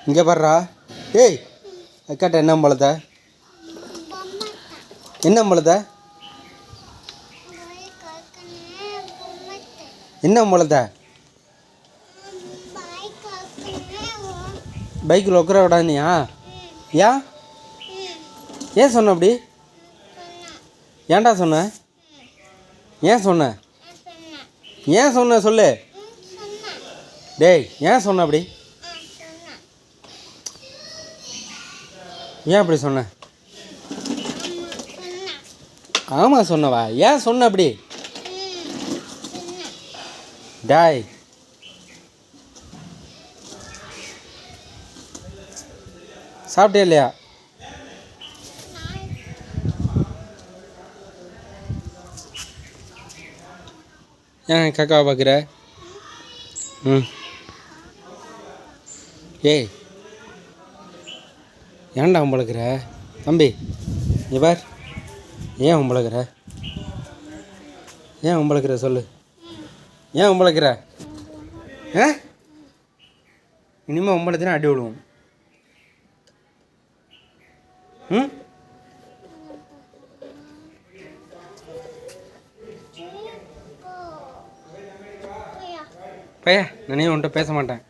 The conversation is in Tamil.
இங்கே பாடுறா. ஏய் அக்காட்ட என்ன பழத்த என்ன பழத்த என்ன பழத்த பைக்கில் உட்கார விடானியா? ஏன் ஏன் சொன்ன அப்படி? ஏன்டா சொன்ன? ஏன் சொன்ன? ஏன் சொன்ன சொல்லு. டேய் ஏன் சொன்ன அப்படி? ஏன் அப்படி சொன்ன? ஆமாம் சொன்னவா? ஏன் சொன்ன அப்படி? டாய் சாப்பிட்டே இல்லையா? ஏன் காக்காவை பார்க்குற? ஏய் ஏன்டா உம்பளுக்குற தம்பி? இவர் ஏன் உம்பளுக்குற? ஏன் உம்பளுக்குற சொல்லு. ஏன் உம்பளுக்குற? இனிமேல் உம்பளத்தினா அடி விடுவோம். பையா நானே உன்கிட்ட பேச மாட்டேன்.